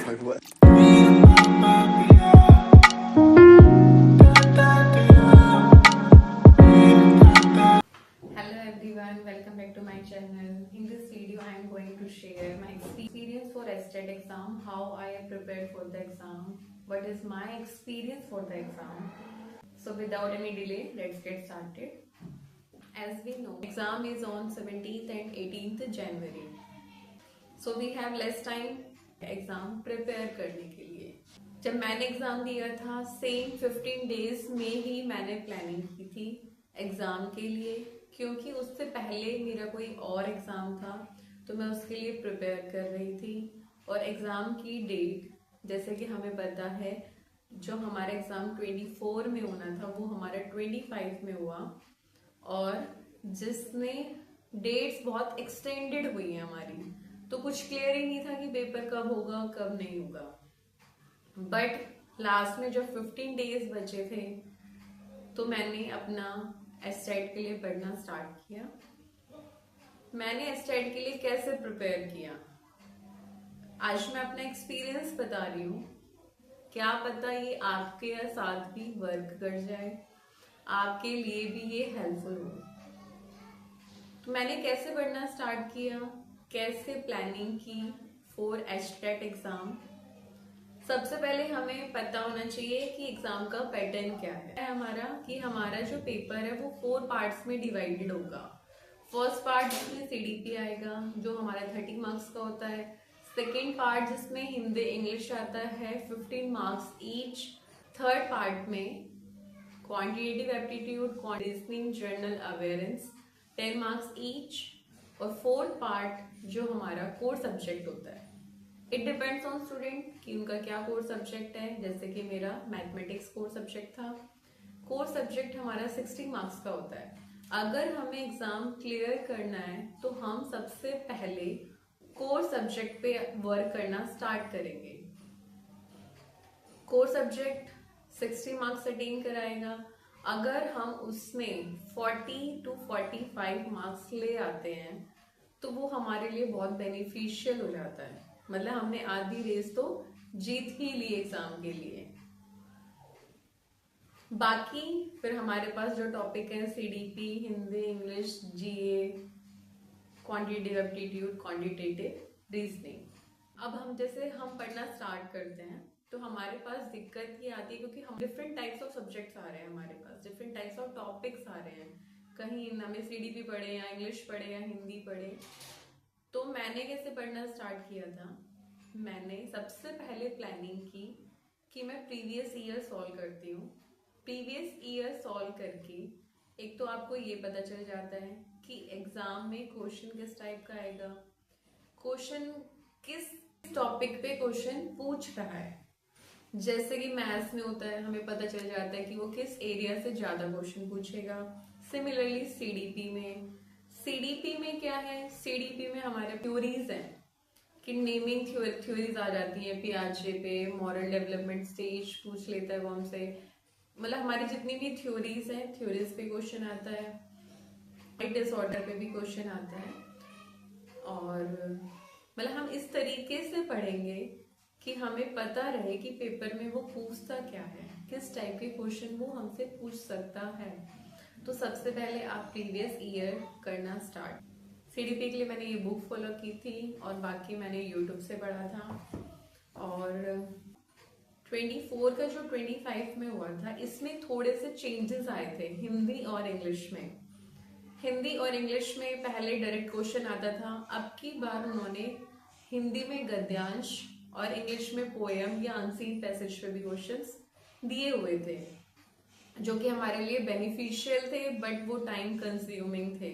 my what? Hello everyone, welcome back to my channel. In this video I am going to share my experience for STAT exam, how I have prepared for the exam, what is my experience for the exam. So without any delay, let's get started. As we know, exam is on 17th and 18th January. So we have less time exam prepare करने के लिए. जब मैंने exam दिया था same 15 days में ही मैंने planning की थी एग्जाम के लिए, क्योंकि उससे पहले मेरा कोई और एग्जाम था तो मैं उसके लिए प्रिपेयर कर रही थी. और एग्जाम की डेट जैसे कि हमें पता है, जो हमारा एग्जाम 24 में होना था वो हमारा 25 में हुआ, और जिसमें डेट्स बहुत एक्सटेंडेड हुई है हमारी, तो कुछ क्लियर ही नहीं था कि पेपर कब होगा कब नहीं होगा. बट लास्ट में जब 15 डेज बचे थे तो मैंने अपना एस्टेट के लिए पढ़ना स्टार्ट किया. मैंने एस्टेट के लिए कैसे प्रिपेयर किया, आज मैं अपना एक्सपीरियंस बता रही हूँ. क्या पता ये आपके साथ भी वर्क कर जाए, आपके लिए भी ये हेल्पफुल हो. तो मैंने कैसे पढ़ना स्टार्ट किया, कैसे प्लानिंग की फॉर एस्टेट एग्जाम. सबसे पहले हमें पता होना चाहिए कि एग्जाम का पैटर्न क्या है हमारा, कि हमारा जो पेपर है वो 4 पार्ट्स में डिवाइडेड होगा. फर्स्ट पार्ट जिसमें सीडीपी आएगा जो हमारा 30 मार्क्स का होता है. सेकेंड पार्ट जिसमें हिंदी इंग्लिश आता है 15 मार्क्स ईच. थर्ड पार्ट में quantitative aptitude, reasoning, general awareness 10 marks each. और फोर्थ पार्ट जो हमारा कोर सब्जेक्ट होता है, इट डिपेंड्स ऑन स्टूडेंट कि उनका क्या कोर सब्जेक्ट है. जैसे कि मेरा मैथमेटिक्स कोर सब्जेक्ट था. कोर सब्जेक्ट हमारा 60 मार्क्स का होता है. अगर हमें एग्जाम क्लियर करना है तो हम सबसे पहले कोर सब्जेक्ट पे वर्क करना स्टार्ट करेंगे. कोर सब्जेक्ट 60 मार्क्स अटेन कराएगा. अगर हम उसमें 40 to 45 मार्क्स ले आते हैं तो वो हमारे लिए बहुत बेनिफिशियल हो जाता है. मतलब हमने आधी रेस तो जीत ही ली एग्जाम के लिए. बाकी फिर हमारे पास जो टॉपिक है सीडीपी, हिंदी, इंग्लिश, जीए, क्वांटिटेटिव एप्टीट्यूड, क्वांटिटेटिव रीजनिंग. अब हम जैसे हम पढ़ना स्टार्ट करते हैं तो हमारे पास दिक्कत ये आती है क्योंकि हम डिफरेंट टाइप्स ऑफ सब्जेक्ट्स आ रहे हैं, हमारे पास डिफरेंट टाइप्स ऑफ टॉपिक्स आ रहे हैं. कहीं हमें सीडीपी पढ़े या इंग्लिश पढ़े या हिंदी पढ़े. तो मैंने कैसे पढ़ना स्टार्ट किया था, मैंने सबसे पहले प्लानिंग की कि मैं प्रीवियस ईयर सॉल्व करती हूँ. प्रीवियस ईयर सॉल्व करके एक तो आपको ये पता चल जाता है कि एग्जाम में क्वेश्चन किस टाइप का आएगा, क्वेश्चन किस टॉपिक पे क्वेश्चन पूछ रहा है. जैसे कि मैथ्स में होता है, हमें पता चल जाता है कि वो किस एरिया से ज्यादा क्वेश्चन पूछेगा. सिमिलरली सीडीपी में क्या है, सीडीपी में हमारे थ्योरीज हैं कि नेमिंग थ्योरीज आ जाती है. पियाजे पे मॉरल डेवलपमेंट स्टेज पूछ लेता है वो हमसे. मतलब हमारी जितनी भी थ्योरीज हैं, थ्योरीज पे क्वेश्चन आता है. डिसऑर्डर पे भी क्वेश्चन आता है. और मतलब हम इस तरीके से पढ़ेंगे कि हमें पता रहे कि पेपर में वो पूछता क्या है, किस टाइप के क्वेश्चन वो हमसे पूछ सकता है. तो सबसे पहले आप प्रीवियस ईयर करना स्टार्ट. सीडीपी के लिए मैंने ये बुक फॉलो की थी और बाकी मैंने यूट्यूब से पढ़ा था. और 24 का जो 25 में हुआ था इसमें थोड़े से चेंजेस आए थे हिंदी और इंग्लिश में. हिंदी और इंग्लिश में पहले डायरेक्ट क्वेश्चन आता था, अब की बार उन्होंने हिंदी में गद्यांश और इंग्लिश में पोएम या अनसीन पैसेज पे भी क्वेश्चंस दिए हुए थे, जो कि हमारे लिए बेनिफिशियल थे बट वो टाइम कंज्यूमिंग थे.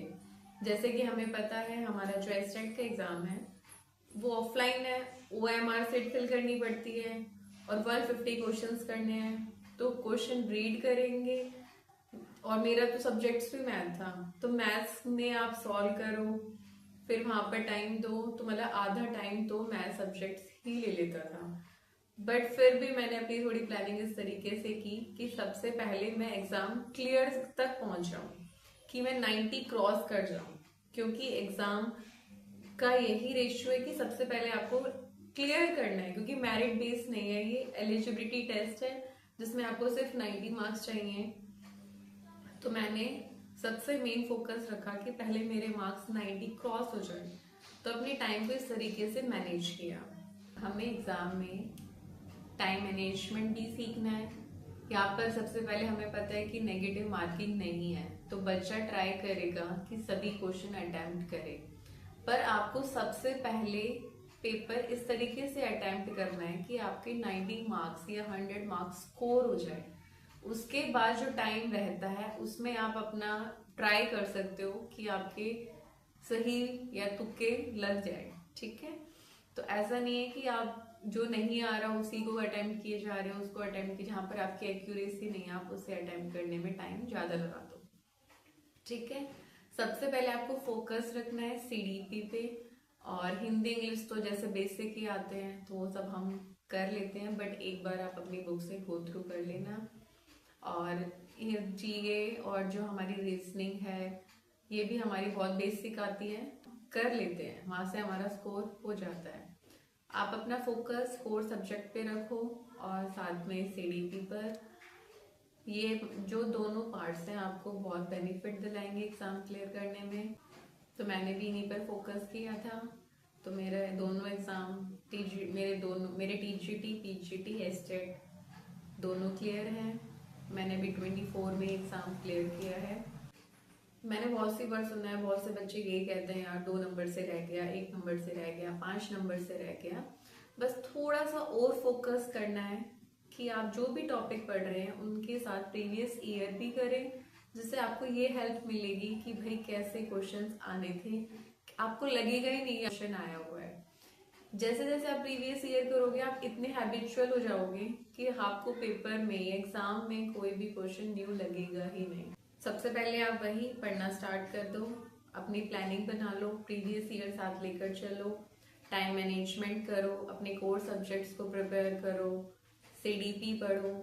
जैसे कि हमें पता है हमारा जो एस्टेट का एग्जाम है वो ऑफलाइन है, OMR सेट फिल करनी पड़ती है और 150 क्वेश्चंस करने हैं. तो क्वेश्चन रीड करेंगे, और मेरा तो सब्जेक्ट्स भी मैथ था तो मैथ्स में आप सॉल्व करो, फिर वहां पर टाइम दो. तो मतलब आधा टाइम तो मैथ सब्जेक्ट्स ही ले लेता था. बट फिर भी मैंने अपनी थोड़ी प्लानिंग इस तरीके से की कि सबसे पहले मैं एग्जाम क्लियर तक पहुंच जाऊं, कि मैं 90 क्रॉस कर जाऊं. क्योंकि एग्जाम का यही रेशियो है कि सबसे पहले आपको क्लियर करना है, क्योंकि मेरिट बेस्ड नहीं है, ये एलिजिबिलिटी टेस्ट है जिसमें आपको सिर्फ 90 मार्क्स चाहिए। तो मैंने सबसे मेन फोकस रखा कि पहले मेरे मार्क्स 90 क्रॉस हो जाए, तो अपने टाइम को इस तरीके से मैनेज किया। हमें एग्जाम में टाइम मैनेजमेंट भी सीखना है। यहाँ पर सबसे पहले हमें पता है कि नेगेटिव मार्किंग नहीं है, तो बच्चा ट्राई करेगा कि सभी क्वेश्चन अटेम्प्ट करे, पर आपको सबसे पहले पेपर इस तरीके से अटेम्प्ट करना है कि आपके 90 मार्क्स या 100 मार्क्स स्कोर हो जाए। उसके बाद जो टाइम रहता है उसमें आप अपना ट्राई कर सकते हो कि आपके सही या तुक्के लग जाए, ठीक है। तो ऐसा नहीं है कि आप जो नहीं आ रहा उसी को अटेम्प्ट किए जा रहे हो, उसको अटेम्प्ट किए, जहां पर आपकी एक्यूरेसी नहीं है आप उसे अटेम्प्ट करने में टाइम ज्यादा लगा दो, ठीक है। सबसे पहले आपको फोकस रखना है सीडीपी पे, और हिंदी इंग्लिश तो जैसे बेसिक ही आते हैं तो वो सब हम कर लेते हैं, बट एक बार आप अपनी बुक से गो थ्रू कर लेना। और जीए और जो हमारी रीजनिंग है ये भी हमारी बहुत बेसिक आती है, कर लेते हैं, वहां से हमारा स्कोर हो जाता है। आप अपना फोकस कोर सब्जेक्ट पे रखो और साथ में सीडीपी पर। ये जो दोनों पार्ट्स हैं आपको बहुत बेनिफिट दिलाएंगे एग्जाम क्लियर करने में। तो मैंने भी इन्हीं पर फोकस किया था, तो मेरे दोनों एग्जाम मेरे टीजीटी पीजीटी एस्टेट दोनों क्लियर हैं। मैंने भी 24 में एग्जाम क्लियर किया है। मैंने बहुत सी बार सुना है, बहुत से बच्चे यही कहते हैं यार 2 नंबर से रह गया, 1 नंबर से रह गया, 5 नंबर से रह गया। बस थोड़ा सा और फोकस करना है कि आप जो भी टॉपिक पढ़ रहे हैं उनके साथ प्रीवियस ईयर भी करें, जिससे आपको ये हेल्प मिलेगी कि भाई कैसे क्वेश्चंस आने थे, आपको लगेगा ही नहीं क्वेश्चन आया हुआ है। जैसे जैसे आप प्रीवियस ईयर करोगे आप इतने हैबिचुअल हो जाओगे कि आपको पेपर में एग्जाम में कोई भी क्वेश्चन न्यू लगेगा ही नहीं। सबसे पहले आप वही पढ़ना स्टार्ट कर दो, अपनी प्लानिंग बना लो, प्रीवियस ईयर साथ लेकर चलो, टाइम मैनेजमेंट करो, अपने कोर सब्जेक्ट्स को प्रिपेयर करो, सीडीपी पढ़ो।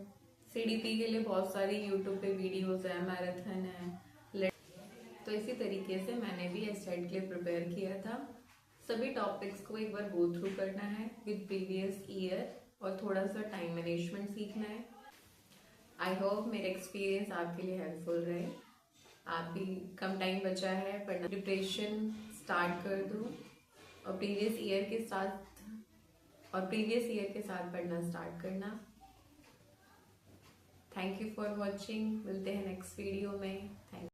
सीडीपी के लिए बहुत सारी यूट्यूब पे वीडियोस है, मैराथन है। तो इसी तरीके से मैंने भी एस्टेट के लिए प्रिपेयर किया था। सभी टॉपिक्स को एक बार गो थ्रू करना है विद प्रीवियस ईयर, और थोड़ा सा टाइम मैनेजमेंट सीखना है। आई होप मेरे एक्सपीरियंस आपके लिए हेल्पफुल रहे। आप भी कम टाइम बचा है, पढ़ना प्रिपरेशन स्टार्ट कर दो, और प्रीवियस ईयर के साथ पढ़ना स्टार्ट करना। थैंक यू फॉर वॉचिंग, मिलते हैं नेक्स्ट वीडियो में। थैंक